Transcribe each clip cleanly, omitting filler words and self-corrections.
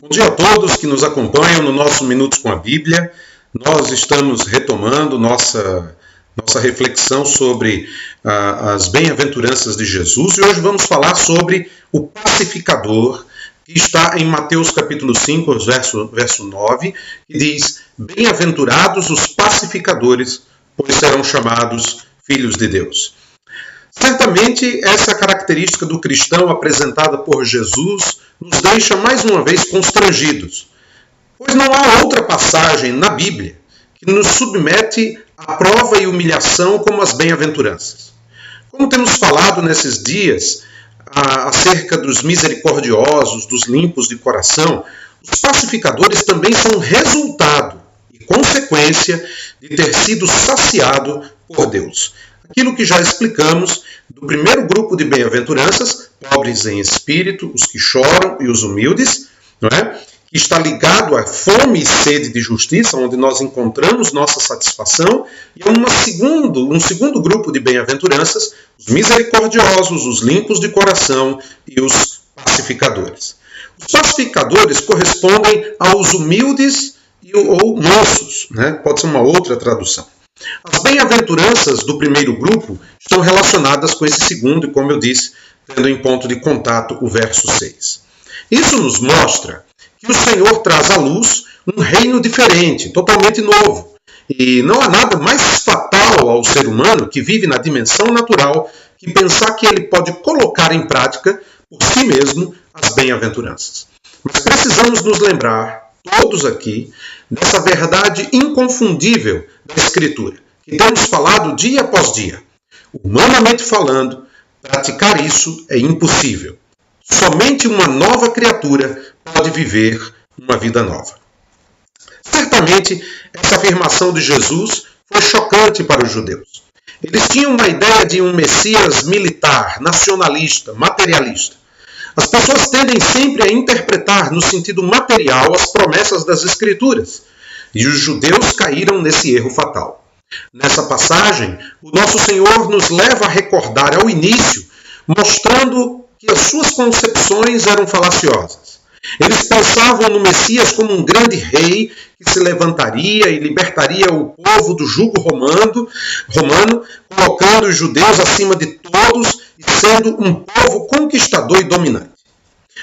Bom dia a todos que nos acompanham no nosso Minutos com a Bíblia. Nós estamos retomando nossa reflexão sobre as bem-aventuranças de Jesus e hoje vamos falar sobre o pacificador, que está em Mateus capítulo 5, verso 9, que diz: Bem-aventurados os pacificadores, pois serão chamados filhos de Deus. Certamente, essa característica do cristão apresentada por Jesus nos deixa mais uma vez constrangidos, pois não há outra passagem na Bíblia que nos submete à prova e humilhação como as bem-aventuranças. Como temos falado nesses dias acerca dos misericordiosos, dos limpos de coração, os pacificadores também são resultado e consequência de ter sido saciado por Deus. Aquilo que já explicamos do primeiro grupo de bem-aventuranças, pobres em espírito, os que choram e os humildes, não é? Que está ligado à fome e sede de justiça, onde nós encontramos nossa satisfação, e a um segundo grupo de bem-aventuranças, os misericordiosos, os limpos de coração e os pacificadores. Os pacificadores correspondem aos humildes ou mansos, né? Pode ser uma outra tradução. As bem-aventuranças do primeiro grupo estão relacionadas com esse segundo, e como eu disse, tendo em ponto de contato o verso 6. Isso nos mostra que o Senhor traz à luz um reino diferente, totalmente novo. E não há nada mais fatal ao ser humano que vive na dimensão natural que pensar que ele pode colocar em prática por si mesmo as bem-aventuranças. Mas precisamos nos lembrar, todos aqui, dessa verdade inconfundível da Escritura, que temos falado dia após dia. Humanamente falando, praticar isso é impossível. Somente uma nova criatura pode viver uma vida nova. Certamente, essa afirmação de Jesus foi chocante para os judeus. Eles tinham uma ideia de um Messias militar, nacionalista, materialista. As pessoas tendem sempre a interpretar no sentido material as promessas das Escrituras, e os judeus caíram nesse erro fatal. Nessa passagem, o nosso Senhor nos leva a recordar ao início, mostrando que as suas concepções eram falaciosas. Eles pensavam no Messias como um grande rei que se levantaria e libertaria o povo do jugo romano, colocando os judeus acima de todos e sendo um povo conquistador e dominante.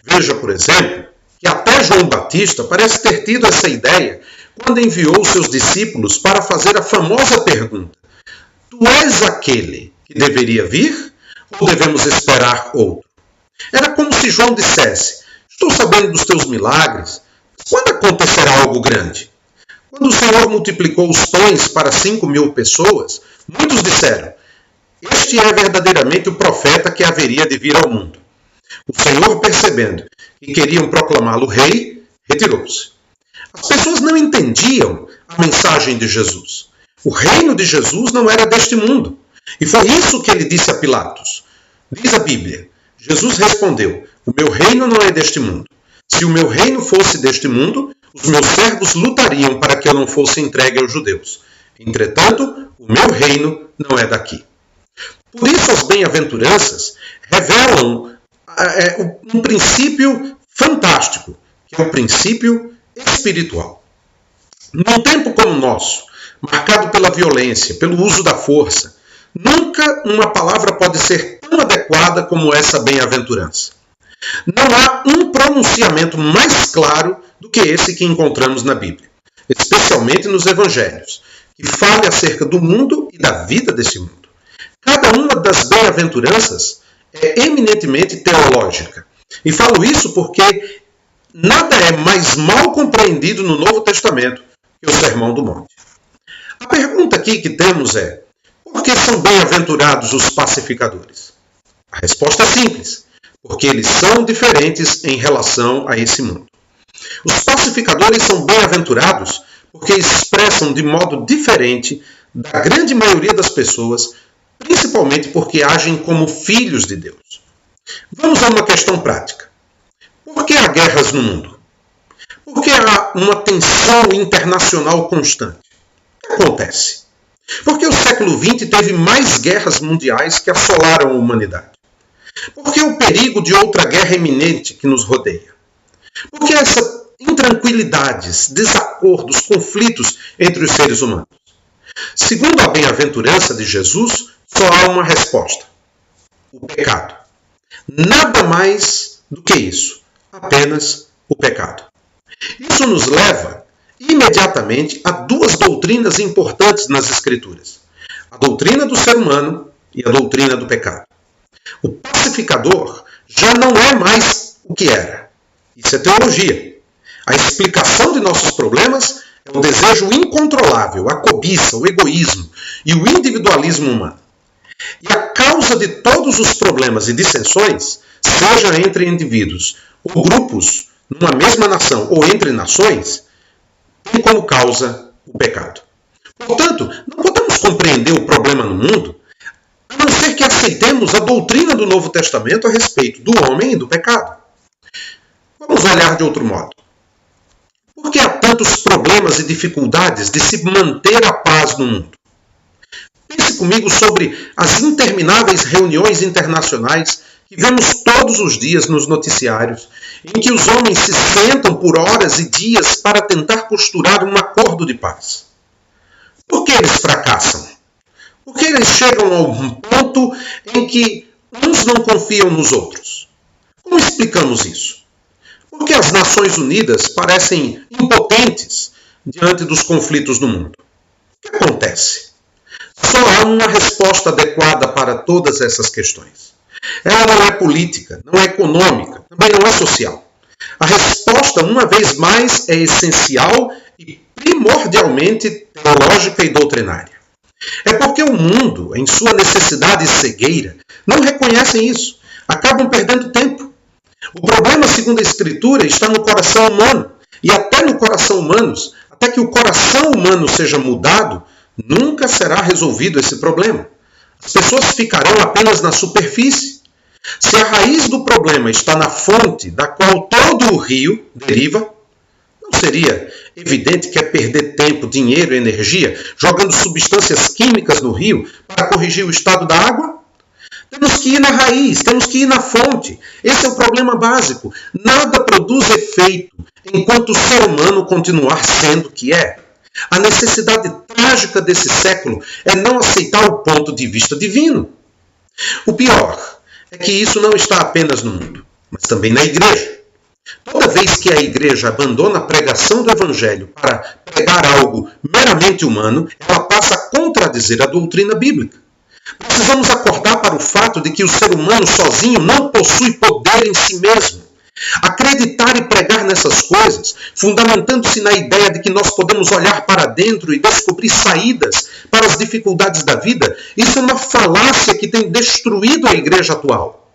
Veja, por exemplo, que até João Batista parece ter tido essa ideia quando enviou seus discípulos para fazer a famosa pergunta: Tu és aquele que deveria vir ou devemos esperar outro? Era como se João dissesse: Estou sabendo dos teus milagres, quando acontecerá algo grande? Quando o Senhor multiplicou os pães para 5.000 pessoas, muitos disseram: Este é verdadeiramente o profeta que haveria de vir ao mundo. O Senhor, percebendo que queriam proclamá-lo rei, retirou-se. As pessoas não entendiam a mensagem de Jesus. O reino de Jesus não era deste mundo. E foi isso que ele disse a Pilatos. Diz a Bíblia: Jesus respondeu: O meu reino não é deste mundo. Se o meu reino fosse deste mundo, os meus servos lutariam para que eu não fosse entregue aos judeus. Entretanto, o meu reino não é daqui. Por isso as bem-aventuranças revelam um princípio fantástico, que é o princípio espiritual. Num tempo como o nosso, marcado pela violência, pelo uso da força, nunca uma palavra pode ser tão adequada como essa bem-aventurança. Não há um pronunciamento mais claro do que esse que encontramos na Bíblia, especialmente nos Evangelhos, que fala acerca do mundo e da vida desse mundo. Cada uma das bem-aventuranças é eminentemente teológica. E falo isso porque nada é mais mal compreendido no Novo Testamento que o Sermão do Monte. A pergunta aqui que temos é: por que são bem-aventurados os pacificadores? A resposta é simples: porque eles são diferentes em relação a esse mundo. Os pacificadores são bem-aventurados porque expressam de modo diferente da grande maioria das pessoas, principalmente porque agem como filhos de Deus. Vamos a uma questão prática. Por que há guerras no mundo? Por que há uma tensão internacional constante? O que acontece? Porque o século XX teve mais guerras mundiais que assolaram a humanidade? Por que o perigo de outra guerra iminente que nos rodeia? Por que essa intranquilidades, desacordos, conflitos entre os seres humanos. Segundo a bem-aventurança de Jesus, só há uma resposta: o pecado. Nada mais do que isso, apenas o pecado. Isso nos leva imediatamente a duas doutrinas importantes nas Escrituras: a doutrina do ser humano e a doutrina do pecado. O pacificador já não é mais o que era. Isso é teologia. A explicação de nossos problemas é o desejo incontrolável, a cobiça, o egoísmo e o individualismo humano. E a causa de todos os problemas e dissensões, seja entre indivíduos ou grupos, numa mesma nação ou entre nações, tem como causa o pecado. Portanto, não podemos compreender o problema no mundo a não ser que aceitemos a doutrina do Novo Testamento a respeito do homem e do pecado. Vamos olhar de outro modo. Por que há tantos problemas e dificuldades de se manter a paz no mundo? Pense comigo sobre as intermináveis reuniões internacionais que vemos todos os dias nos noticiários, em que os homens se sentam por horas e dias para tentar costurar um acordo de paz. Por que eles fracassam? Por que eles chegam a um ponto em que uns não confiam nos outros? Como explicamos isso? Por que as Nações Unidas parecem impotentes diante dos conflitos no mundo? O que acontece? Só há uma resposta adequada para todas essas questões. Ela não é política, não é econômica, também não é social. A resposta, uma vez mais, é essencial e primordialmente teológica e doutrinária. É porque o mundo, em sua necessidade e cegueira, não reconhecem isso. Acabam perdendo tempo. O problema, segundo a Escritura, está no coração humano. E até no coração humano, até que o coração humano seja mudado, nunca será resolvido esse problema. As pessoas ficarão apenas na superfície. Se a raiz do problema está na fonte da qual todo o rio deriva, não seria evidente que é perder tempo, dinheiro e energia jogando substâncias químicas no rio para corrigir o estado da água? Temos que ir na raiz, temos que ir na fonte. Esse é o problema básico. Nada produz efeito enquanto o ser humano continuar sendo o que é. A necessidade trágica desse século é não aceitar o ponto de vista divino. O pior é que isso não está apenas no mundo, mas também na igreja. Toda vez que a igreja abandona a pregação do evangelho para pregar algo meramente humano, ela passa a contradizer a doutrina bíblica. Precisamos acordar para o fato de que o ser humano sozinho não possui poder em si mesmo. Acreditar e pregar nessas coisas, fundamentando-se na ideia de que nós podemos olhar para dentro e descobrir saídas para as dificuldades da vida, isso é uma falácia que tem destruído a igreja atual.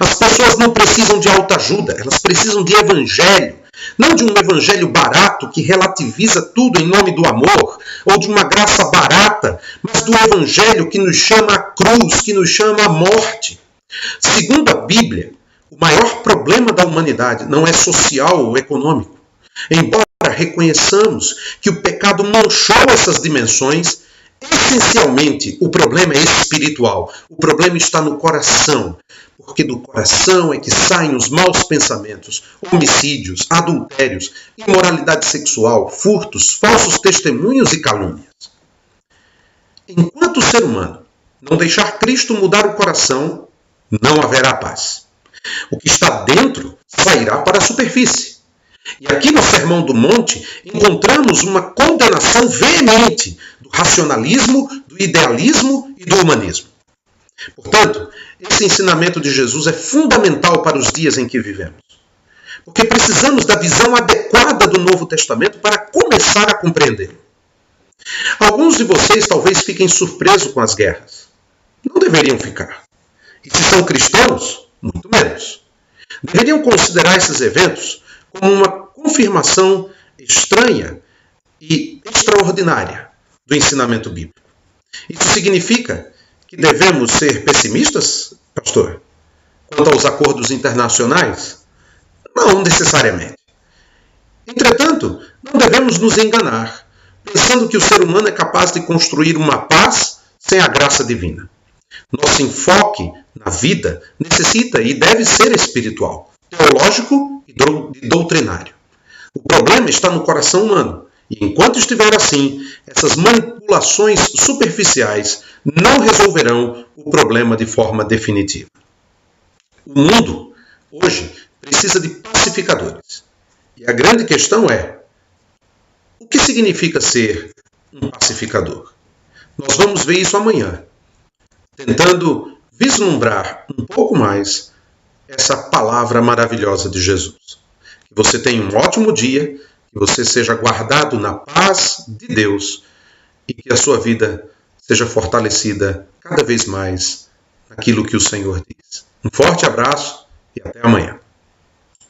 As pessoas não precisam de autoajuda, elas precisam de evangelho. Não de um evangelho barato que relativiza tudo em nome do amor, ou de uma graça barata, mas do evangelho que nos chama à cruz, que nos chama à morte. Segundo a Bíblia, o maior problema da humanidade não é social ou econômico. Embora reconheçamos que o pecado manchou essas dimensões, essencialmente o problema é espiritual. O problema está no coração, porque do coração é que saem os maus pensamentos, homicídios, adultérios, imoralidade sexual, furtos, falsos testemunhos e calúnias. Enquanto o ser humano não deixar Cristo mudar o coração, não haverá paz. O que está dentro sairá para a superfície. E aqui no Sermão do Monte encontramos uma condenação veemente do racionalismo, do idealismo e do humanismo. Portanto, esse ensinamento de Jesus é fundamental para os dias em que vivemos. Porque precisamos da visão adequada do Novo Testamento para começar a compreendê-lo. Alguns de vocês talvez fiquem surpresos com as guerras. Não deveriam ficar. E se são cristãos, muito menos. Deveriam considerar esses eventos como uma confirmação estranha e extraordinária do ensinamento bíblico. Isso significa que devemos ser pessimistas, pastor, quanto aos acordos internacionais? Não necessariamente. Entretanto, não devemos nos enganar, pensando que o ser humano é capaz de construir uma paz sem a graça divina. Nosso enfoque na vida necessita e deve ser espiritual, teológico e doutrinário. problema está no coração humano. E enquanto estiver assim, essas manipulações superficiais não resolverão o problema de forma definitiva. O mundo, hoje, precisa de pacificadores. E a grande questão é: o que significa ser um pacificador? Nós vamos ver isso amanhã, tentando vislumbrar um pouco mais essa palavra maravilhosa de Jesus. Que você tenha um ótimo dia, que você seja guardado na paz de Deus e que a sua vida seja fortalecida cada vez mais naquilo que o Senhor diz. Um forte abraço e até amanhã.